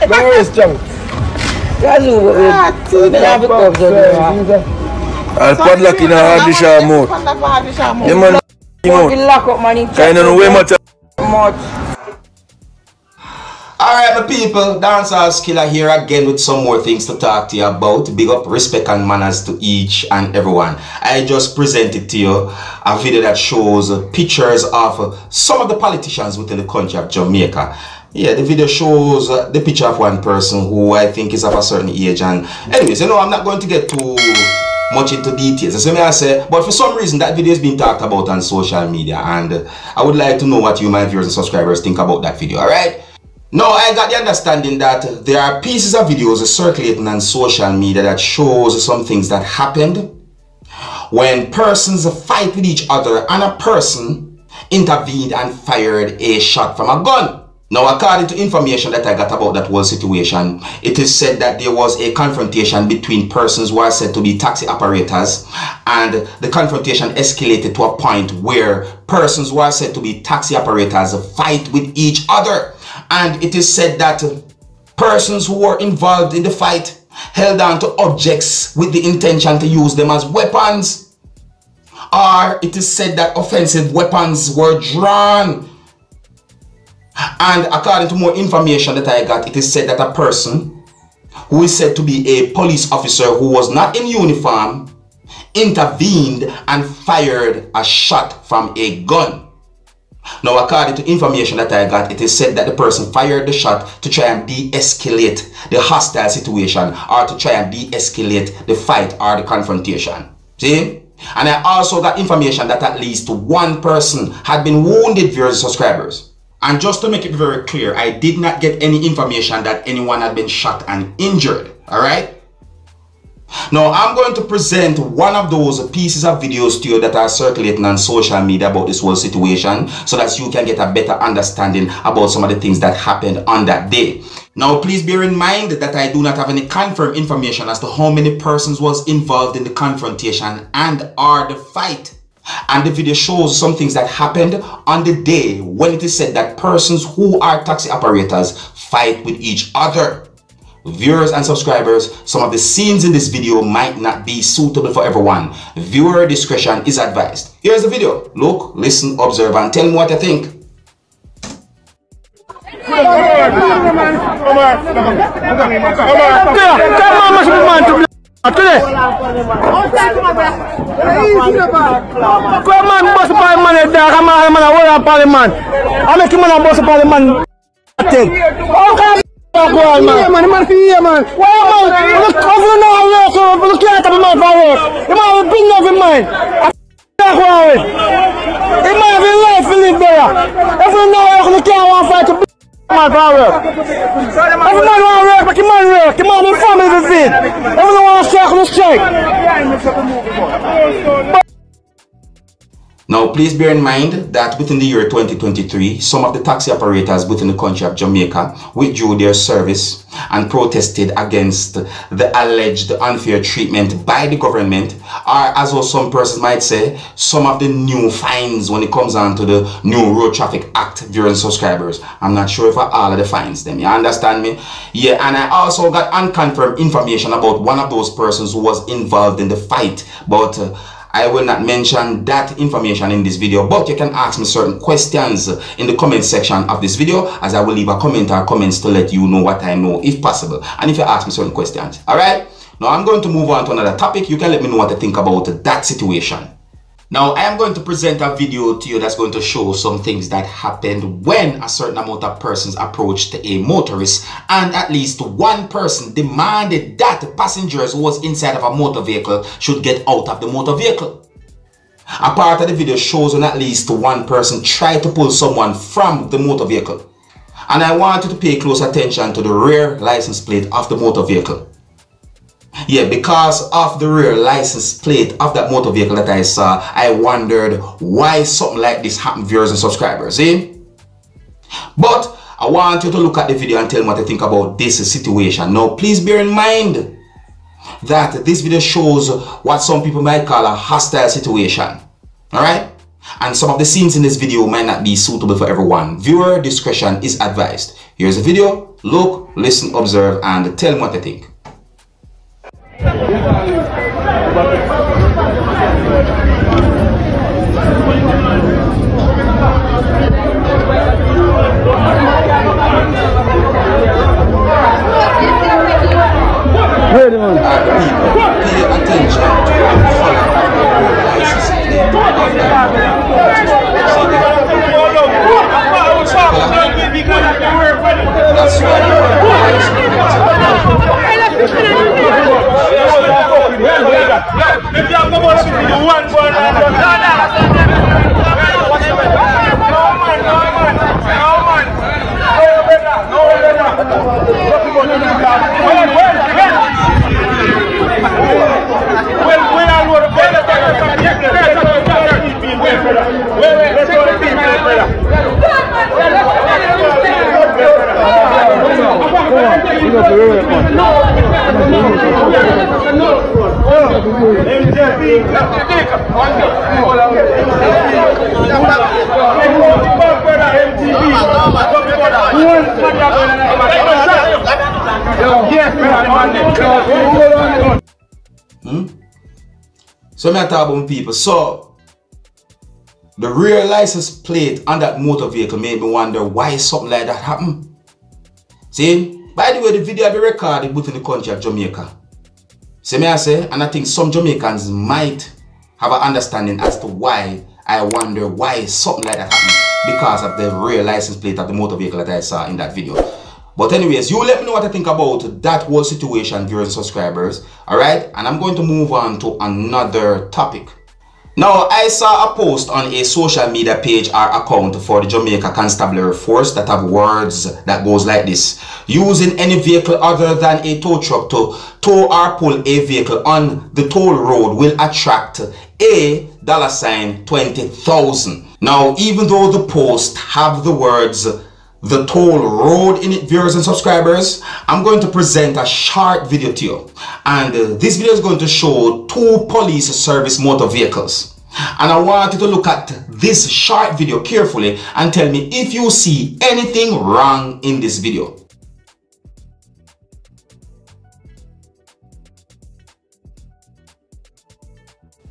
Motorist jump. I'll padlock in a hard dish or mouth. The man kind of way much. Alright my people, Dancehall Skilla here again with some more things to talk to you about. Big up, respect and manners to each and everyone. I just presented to you a video that shows pictures of some of the politicians within the country of Jamaica. Yeah, the video shows the picture of one person who I think is of a certain age, and anyways, you know, I'm not going to get too much into details, that's what I say, but for some reason that video is being talked about on social media, and I would like to know what you, my viewers and subscribers, think about that video. Alright? Now, I got the understanding that there are pieces of videos circulating on social media that shows some things that happened when persons fight with each other and a person intervened and fired a shot from a gun. Now, according to information that I got about that whole situation, it is said that there was a confrontation between persons who are said to be taxi operators, and the confrontation escalated to a point where persons who are said to be taxi operators fight with each other. And it is said that persons who were involved in the fight held on to objects with the intention to use them as weapons. Or it is said that offensive weapons were drawn. And according to more information that I got, it is said that a person who is said to be a police officer who was not in uniform intervened and fired a shot from a gun. Now, according to information that I got, it is said that the person fired the shot to try and de-escalate the hostile situation, or to try and de-escalate the fight or the confrontation. See? And I also got information that at least one person had been wounded, viewers and subscribers. And just to make it very clear, I did not get any information that anyone had been shot and injured. Alright? Now, I'm going to present one of those pieces of videos to you that are circulating on social media about this whole situation, so that you can get a better understanding about some of the things that happened on that day. Now, please bear in mind that I do not have any confirmed information as to how many persons was involved in the confrontation and or the fight. And the video shows some things that happened on the day when it is said that persons who are taxi operators fight with each other. Viewers and subscribers, some of the scenes in this video might not be suitable for everyone. Viewer discretion is advised. Here's the video. Look, listen, observe, and tell me what you think. Yeah, man. Yeah, man. Well, man, look over now, look at the man for work. You might have been every man. You might have a life to live there. Every now you can't want to fight to be man for work. Every man want to work, but you man work. You man in family to feed. Everyone want to strike, Now, please bear in mind that within the year 2023, some of the taxi operators within the country of Jamaica withdrew their service and protested against the alleged unfair treatment by the government, or as well some persons might say, some of the new fines when it comes on to the new Road Traffic Act, viewers and subscribers. I'm not sure if all of the fines them, you understand me? Yeah, and I also got unconfirmed information about one of those persons who was involved in the fight, but I will not mention that information in this video, but you can ask me certain questions in the comment section of this video, as I will leave a comment or comments to let you know what I know if possible, and if you ask me certain questions. Alright, now I'm going to move on to another topic. You can let me know what you think about that situation. Now, I am going to present a video to you that's going to show some things that happened when a certain amount of persons approached a motorist, and at least one person demanded that passengers who was inside of a motor vehicle should get out of the motor vehicle. A part of the video shows when at least one person tried to pull someone from the motor vehicle. And I want you to pay close attention to the rear license plate of the motor vehicle. Yeah, because of the rear license plate of that motor vehicle that I saw, I wondered why something like this happened, viewers and subscribers, eh? But I want you to look at the video and tell me what you think about this situation. Now, please bear in mind that this video shows what some people might call a hostile situation. Alright? and some of the scenes in this video might not be suitable for everyone. Viewer discretion is advised. Here's the video. Look, listen, observe, and tell me what you think. Ready, man. Pay attention to the license plate. That's So me talk about people. So the rear license plate on that motor vehicle made me wonder why something like that happened. See, by the way, the video I be recorded within the country of Jamaica. See me I say, and I think some Jamaicans might have an understanding as to why I wonder why something like that happened because of the rear license plate of the motor vehicle that I saw in that video. But anyways, you let me know what I think about that whole situation, viewers and subscribers. Alright, and I'm going to move on to another topic. Now, I saw a post on a social media page or account for the Jamaica Constabulary Force that have words that goes like this. Using any vehicle other than a tow truck to tow or pull a vehicle on the toll road will attract a $20,000. Now, even though the post have the words the toll road in it, viewers and subscribers, I'm going to present a short video to you, and this video is going to show 2 police service motor vehicles, and I want you to look at this short video carefully and tell me if you see anything wrong in this video.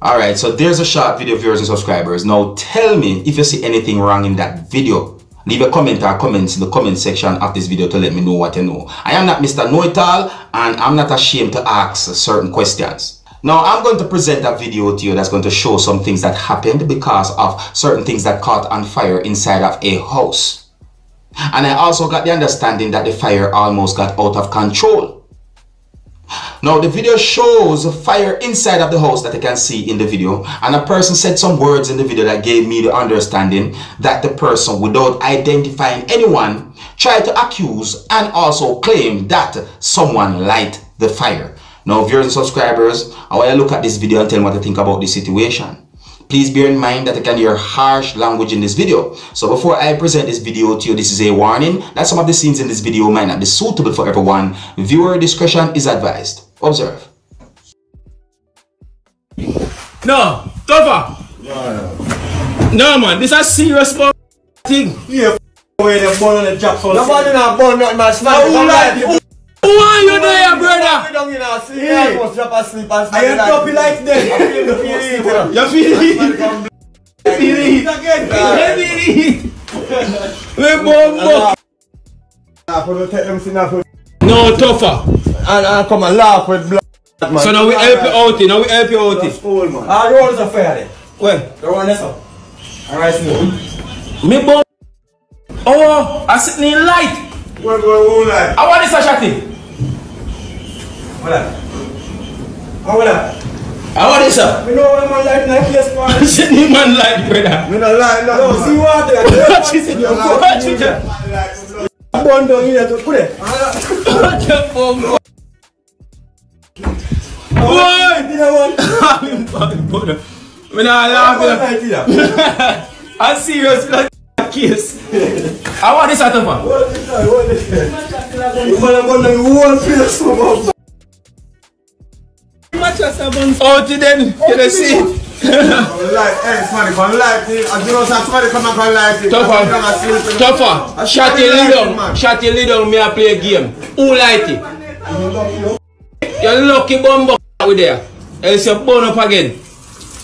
Alright, so there's a short video, viewers and subscribers. Now tell me if you see anything wrong in that video. Leave a comment or comments in the comment section of this video to let me know what you know. I am not Mr. Know-It-All, and I'm not ashamed to ask certain questions. Now, I'm going to present a video to you that's going to show some things that happened because of certain things that caught on fire inside of a house. And I also got the understanding that the fire almost got out of control. Now, the video shows fire inside of the house that you can see in the video, and a person said some words in the video that gave me the understanding that the person, without identifying anyone, tried to accuse and also claim that someone lighted the fire. Now, viewers and subscribers, I want you to look at this video and tell me what you think about this situation. Please bear in mind that you can hear harsh language in this video. So before I present this video to you, this is a warning that some of the scenes in this video might not be suitable for everyone. Viewer discretion is advised. Observe. No, tougher. No man, this is a serious thing. Yeah, where they burn on the job for nobody not burn nothing, man. Who are you there, brother? We don't sleep. I must drop asleep and sleep. I ain't happy like that. You feel it? Feel it again. No, tougher. And come and laugh with blood, man. So now we help you out. Now we help you out. That's cool, man. The road is fair there. Where? The road is up. Alright, smooth. Me bomb. Oh, I sit in light. Where go light? I want this a shotty. What that? How that? I want this up. Me know when man light in the place, man. Sit in man light, brother. Me no light, no. See what there? Watch it. Watch it. Burn down here to put it. Watch the bomb. Boy! I'm not laughing. I'm serious like a case. I want this at the man. What is that? You want to whole place. Oh, then, can I see? Hey, somebody come light it. I do not have somebody come and come light it. Tougher. Shot your lid down. Shot your lid down. Me a play a game. Who light it? You're lucky bumbo with there. Else you burn up again.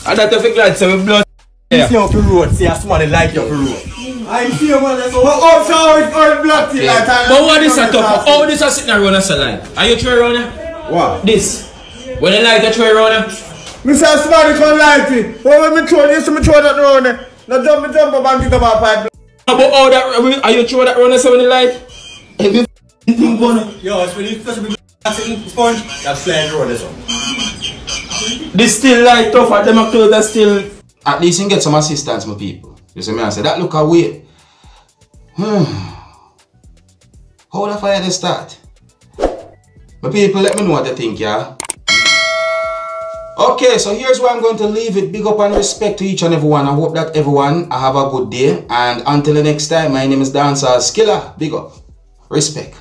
And that if you glad so we blood. You see off the road. See somebody light you off the road. I see you man. Oh, so it's blood till like time. But what is a tougher? How this a sitting around us a line? Are you throwing around here? What? This. When you light you throw around here? Me say somebody come light it. Well, when me throw this, me throw that round there. Now jump up and pick up my pipe. But all that, are you throwing that around us when you light? Every thing gonna. Yo, it's when you touch me sponge. That's flying road this one. This still light tougher. Them clothes are still. At least you can get some assistance, my people. You see me, I say that look away. How the fire they start? My people, let me know what they think, yeah? Okay, so here's where I'm going to leave it. Big up and respect to each and everyone. I hope that everyone have a good day. And until the next time, my name is Dancehall Skilla. Big up. Respect.